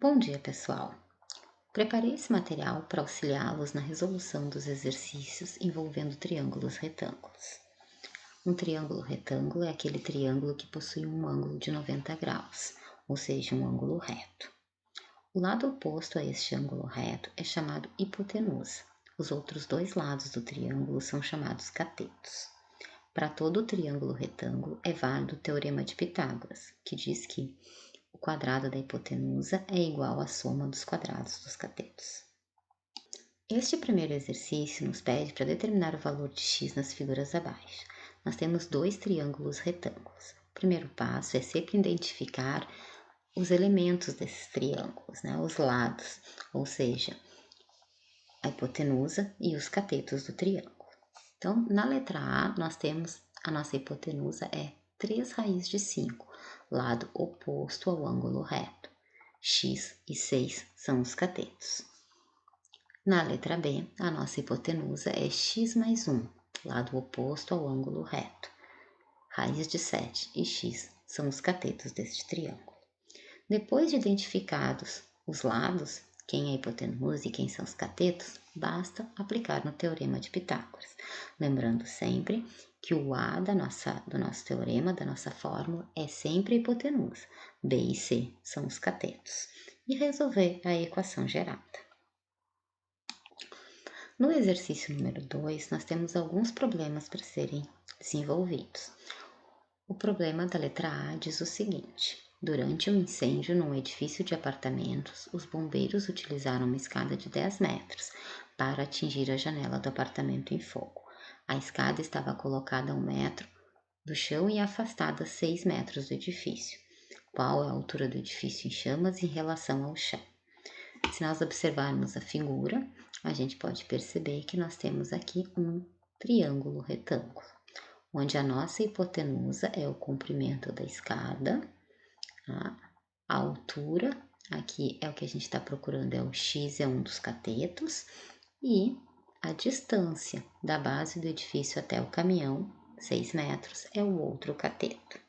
Bom dia, pessoal! Preparei esse material para auxiliá-los na resolução dos exercícios envolvendo triângulos retângulos. Um triângulo retângulo é aquele triângulo que possui um ângulo de 90 graus, ou seja, um ângulo reto. O lado oposto a este ângulo reto é chamado hipotenusa. Os outros dois lados do triângulo são chamados catetos. Para todo triângulo retângulo é válido o teorema de Pitágoras, que diz que o quadrado da hipotenusa é igual à soma dos quadrados dos catetos. Este primeiro exercício nos pede para determinar o valor de x nas figuras abaixo. Nós temos dois triângulos retângulos. O primeiro passo é sempre identificar os elementos desses triângulos, os lados, ou seja, a hipotenusa e os catetos do triângulo. Então, na letra A, nós temos a nossa hipotenusa é 3 raiz de 5, lado oposto ao ângulo reto. X e 6 são os catetos. Na letra B, a nossa hipotenusa é x mais 1, lado oposto ao ângulo reto. Raiz de 7 e x são os catetos deste triângulo. Depois de identificados os lados, quem é a hipotenusa e quem são os catetos, basta aplicar no teorema de Pitágoras. Lembrando sempre que o A do nosso teorema, da nossa fórmula, é sempre a hipotenusa. B e C são os catetos. E resolver a equação gerada. No exercício número 2, nós temos alguns problemas para serem desenvolvidos. O problema da letra A diz o seguinte: durante um incêndio num edifício de apartamentos, os bombeiros utilizaram uma escada de 10 metros para atingir a janela do apartamento em fogo. A escada estava colocada a 1 metro do chão e afastada 6 metros do edifício. Qual é a altura do edifício em chamas em relação ao chão? Se nós observarmos a figura, a gente pode perceber que nós temos aqui um triângulo retângulo, onde a nossa hipotenusa é o comprimento da escada, a altura, aqui é o que a gente está procurando, é o x, é um dos catetos, e a distância da base do edifício até o caminhão, 6 metros, é o outro cateto.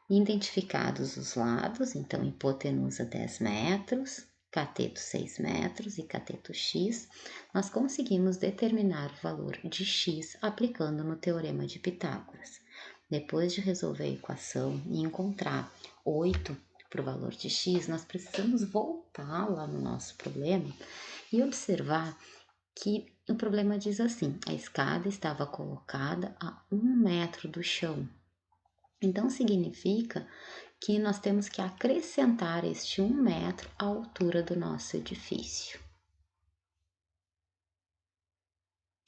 Identificados os lados, então hipotenusa 10 metros, cateto 6 metros e cateto x, nós conseguimos determinar o valor de x aplicando no teorema de Pitágoras. Depois de resolver a equação e encontrar 8 para o valor de x, nós precisamos voltar lá no nosso problema e observar que o problema diz assim: a escada estava colocada a 1 metro do chão. Então, significa que nós temos que acrescentar este 1 metro à altura do nosso edifício.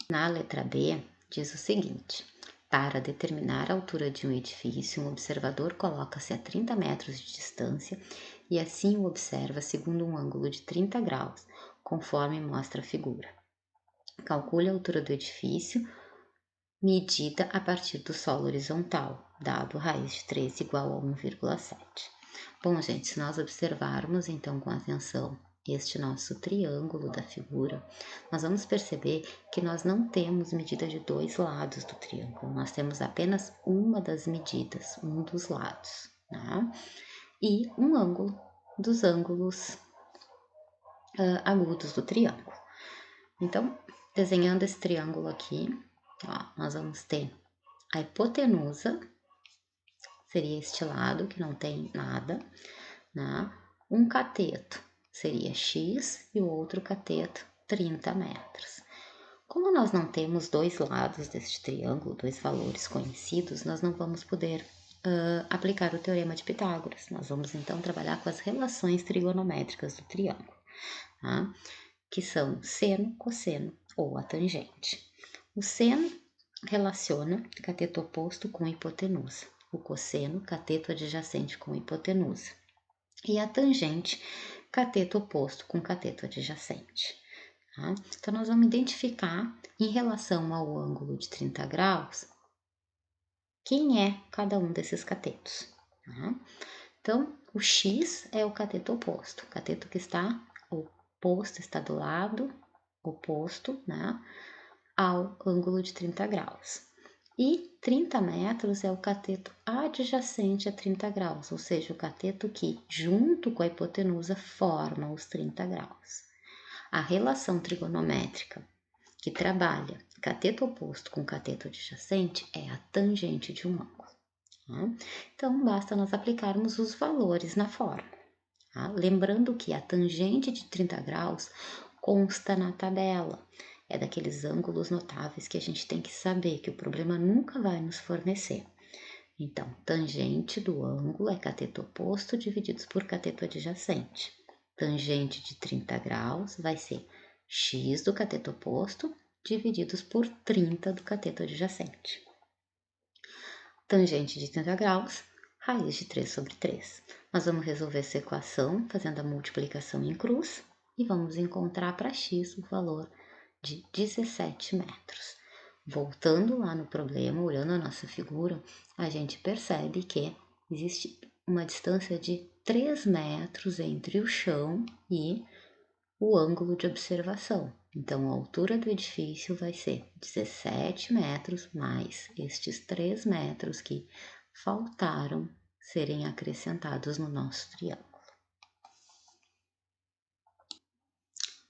Na letra B, diz o seguinte: para determinar a altura de um edifício, um observador coloca-se a 30 metros de distância e assim o observa segundo um ângulo de 30 graus, conforme mostra a figura. Calcule a altura do edifício medida a partir do solo horizontal, dado raiz de 3 igual a 1,7. Bom, gente, se nós observarmos então com atenção este nosso triângulo da figura, nós vamos perceber que nós não temos medida de dois lados do triângulo, nós temos apenas uma das medidas, um dos lados, e um ângulo dos ângulos agudos do triângulo. Então, desenhando esse triângulo aqui, nós vamos ter a hipotenusa, seria este lado que não tem nada, um cateto seria x e o outro cateto 30 metros. Como nós não temos dois lados deste triângulo, dois valores conhecidos, nós não vamos poder aplicar o teorema de Pitágoras. Nós vamos então trabalhar com as relações trigonométricas do triângulo, que são seno, cosseno ou a tangente. O seno relaciona cateto oposto com hipotenusa, o cosseno, cateto adjacente com hipotenusa, e a tangente, cateto oposto com cateto adjacente. Então, nós vamos identificar, em relação ao ângulo de 30 graus, quem é cada um desses catetos. Então, o x é o cateto oposto, o cateto que está oposto, está do lado oposto, ao ângulo de 30 graus. E 30 metros é o cateto adjacente a 30 graus, ou seja, o cateto que, junto com a hipotenusa, forma os 30 graus. A relação trigonométrica que trabalha cateto oposto com cateto adjacente é a tangente de um ângulo. Tá? Então, basta nós aplicarmos os valores na fórmula. Tá? Lembrando que a tangente de 30 graus consta na tabela. É daqueles ângulos notáveis que a gente tem que saber, que o problema nunca vai nos fornecer. Então, tangente do ângulo é cateto oposto divididos por cateto adjacente. Tangente de 30 graus vai ser x do cateto oposto divididos por 30 do cateto adjacente. Tangente de 30 graus, raiz de 3 sobre 3. Nós vamos resolver essa equação fazendo a multiplicação em cruz e vamos encontrar para x o valor de 17 metros. Voltando lá no problema, olhando a nossa figura, a gente percebe que existe uma distância de 3 metros entre o chão e o ângulo de observação. Então, a altura do edifício vai ser 17 metros mais estes 3 metros que faltaram serem acrescentados no nosso triângulo.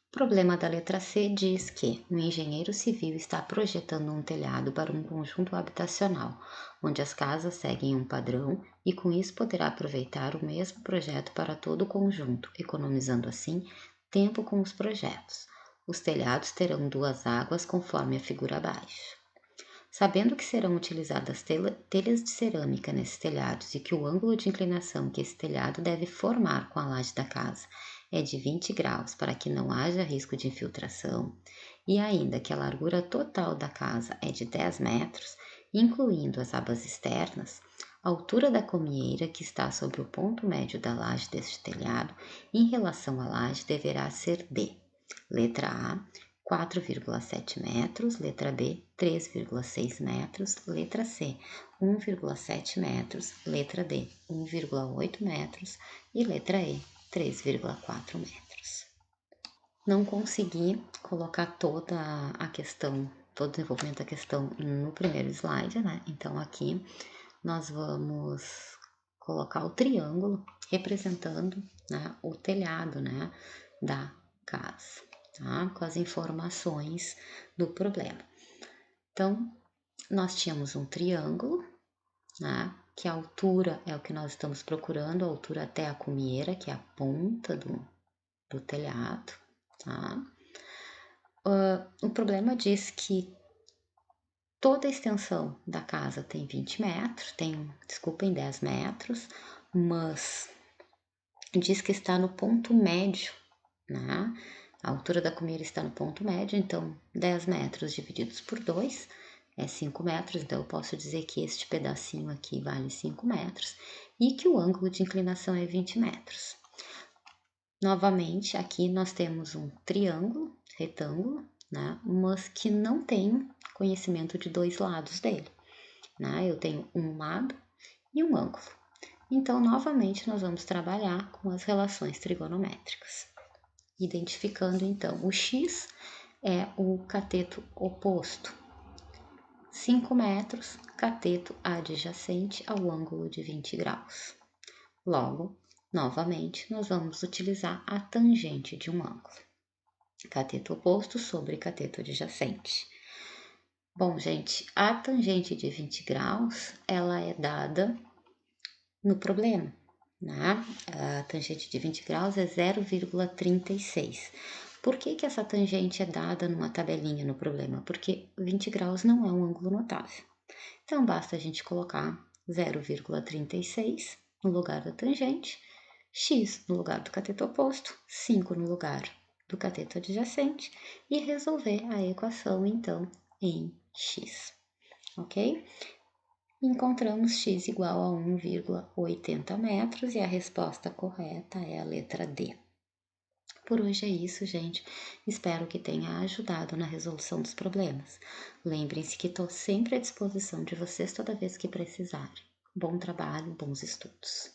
O problema da letra C diz que o engenheiro civil está projetando um telhado para um conjunto habitacional, onde as casas seguem um padrão e com isso poderá aproveitar o mesmo projeto para todo o conjunto, economizando assim tempo com os projetos. Os telhados terão 2 águas conforme a figura abaixo. Sabendo que serão utilizadas telhas de cerâmica nesses telhados e que o ângulo de inclinação que esse telhado deve formar com a laje da casa é de 20 graus para que não haja risco de infiltração, e ainda que a largura total da casa é de 10 metros, incluindo as abas externas, a altura da comieira que está sobre o ponto médio da laje deste telhado em relação à laje deverá ser de: letra A, 4,7 metros, letra B, 3,6 metros, letra C, 1,7 metros, letra D, 1,8 metros e letra E, 3,4 metros. Não consegui colocar toda a questão, todo o desenvolvimento da questão no primeiro slide, né? Então aqui nós vamos colocar o triângulo representando, né, o telhado, né, da casa. Tá? Com as informações do problema. Então, nós tínhamos um triângulo, né? Que a altura é o que nós estamos procurando, a altura até a cumieira, que é a ponta do telhado. Tá? O problema diz que toda a extensão da casa tem 20 metros, desculpem, 10 metros, mas diz que está no ponto médio, né? A altura da cumieira está no ponto médio, então 10 metros divididos por 2 é 5 metros, então eu posso dizer que este pedacinho aqui vale 5 metros e que o ângulo de inclinação é 20 metros. Novamente, aqui nós temos um triângulo, retângulo, né, mas que não tem conhecimento de 2 lados dele. Né? Eu tenho um lado e um ângulo. Então, novamente, nós vamos trabalhar com as relações trigonométricas. Identificando, então, o x é o cateto oposto. 5 metros, cateto adjacente ao ângulo de 20 graus. Logo, novamente, nós vamos utilizar a tangente de um ângulo. Cateto oposto sobre cateto adjacente. Bom, gente, a tangente de 20 graus, ela é dada no problema, né? A tangente de 20 graus é 0,36. Por que essa tangente é dada numa tabelinha no problema? Porque 20 graus não é um ângulo notável. Então, basta a gente colocar 0,36 no lugar da tangente, x no lugar do cateto oposto, 5 no lugar do cateto adjacente e resolver a equação, então, em x, ok? Encontramos x igual a 1,80 metros e a resposta correta é a letra D. Por hoje é isso, gente. Espero que tenha ajudado na resolução dos problemas. Lembrem-se que estou sempre à disposição de vocês toda vez que precisarem. Bom trabalho, bons estudos.